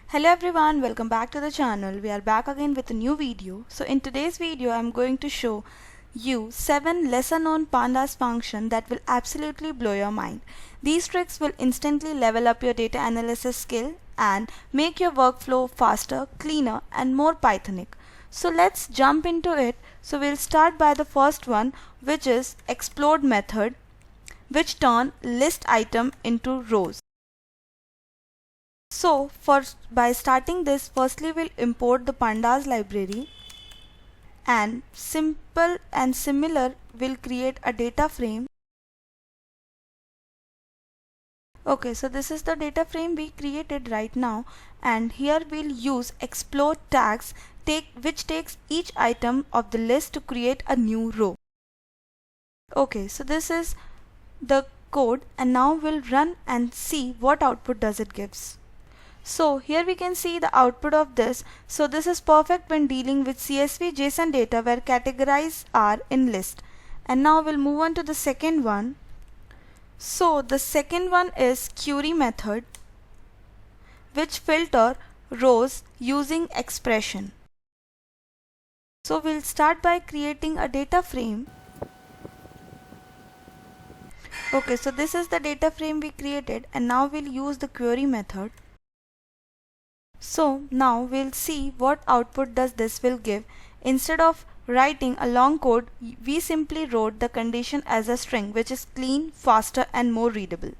Hello everyone, welcome back to the channel. We are back again with a new video. So in today's video I'm going to show you 7 lesser known Pandas function that will absolutely blow your mind. These tricks will instantly level up your data analysis skill and make your workflow faster, cleaner and more Pythonic. So let's jump into it. So we'll start by the first one, which is explode method, which turn list item into rows. So by starting this, firstly we'll import the Pandas library, and simple and similar will create a data frame. Okay, so this is the data frame we created right now, and here we'll use explode tags which takes each item of the list to create a new row. Okay, so this is the code, and now we'll run and see what output does it gives. So here we can see the output of this. So this is perfect when dealing with CSV JSON data where categories are in list. And now we'll move on to the second one. So the second one is query method, which filter rows using expression. So we'll start by creating a data frame. Okay, so this is the data frame we created, and now we'll use the query method. So now we'll see what output does this will give. Instead of writing a long code, we simply wrote the condition as a string, which is clean, faster and more readable.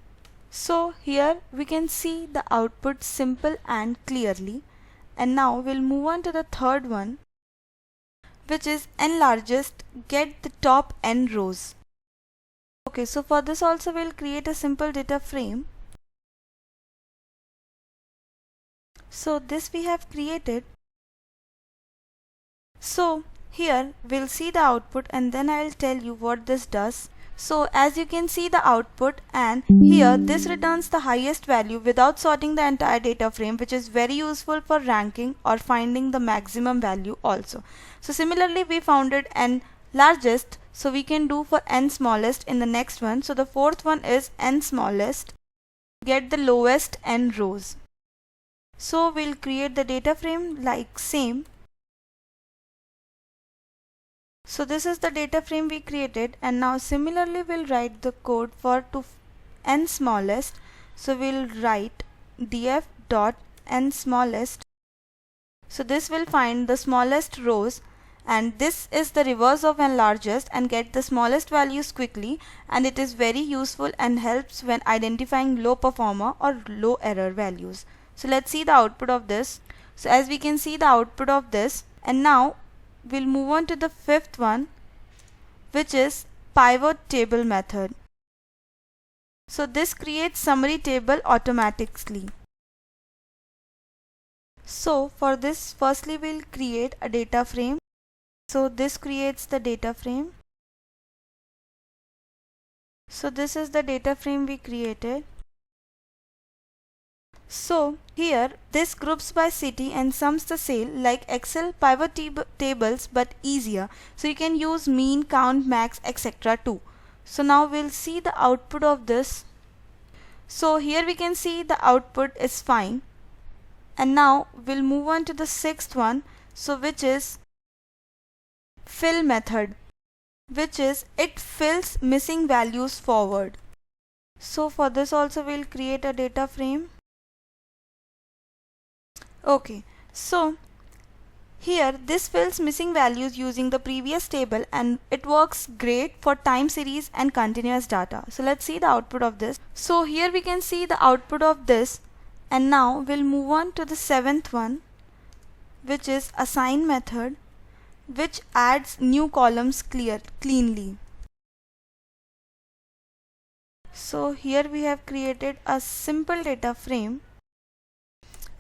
So here we can see the output simple and clearly. And now we'll move on to the third one, which is n largest, get the top n rows. Okay, so for this also we'll create a simple data frame. So this we have created. So here we'll see the output, and then I'll tell you what this does. So as you can see the output, and here this returns the highest value without sorting the entire data frame, which is very useful for ranking or finding the maximum value also. So similarly we founded n largest, so we can do for n smallest in the next one. So the fourth one is n smallest, get the lowest n rows. So we'll create the data frame like same. So this is the data frame we created, and now similarly we'll write the code for to n smallest. So we'll write df dot n smallest. So this will find the smallest rows, and this is the reverse of n largest, and get the smallest values quickly, and it is very useful and helps when identifying low performer or low error values. So let's see the output of this. So as we can see the output of this, and now we'll move on to the fifth one, which is pivot table method. So this creates summary table automatically. So for this, firstly we'll create a data frame. So this creates the data frame. So this is the data frame we created. So here this groups by city and sums the sale like Excel pivot tables, but easier. So you can use mean, count, max, etc. too. So now we'll see the output of this. So here we can see the output is fine. And now we'll move on to the sixth one, so which is fill method, which is it fills missing values forward. So for this also we'll create a data frame. Okay, so here this fills missing values using the previous table, and it works great for time series and continuous data. So let's see the output of this. So here we can see the output of this, and now we'll move on to the seventh one, which is assign method, which adds new columns cleanly. So here we have created a simple data frame.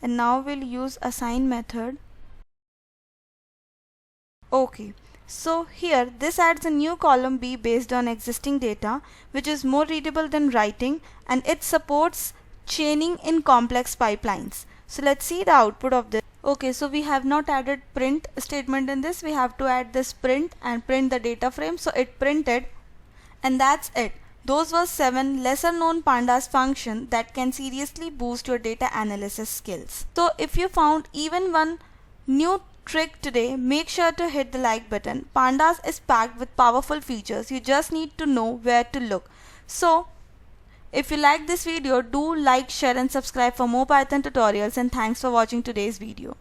And now we'll use assign method. Okay, so here this adds a new column B based on existing data, which is more readable than writing, and it supports chaining in complex pipelines. So let's see the output of this. Okay, so we have not added print statement in this. We have to add this print and print the data frame. So it printed, and that's it. Those were 7 lesser known pandas functions that can seriously boost your data analysis skills. So if you found even one new trick today, make sure to hit the like button. Pandas is packed with powerful features. You just need to know where to look. So if you like this video, do like, share and subscribe for more Python tutorials, and thanks for watching today's video.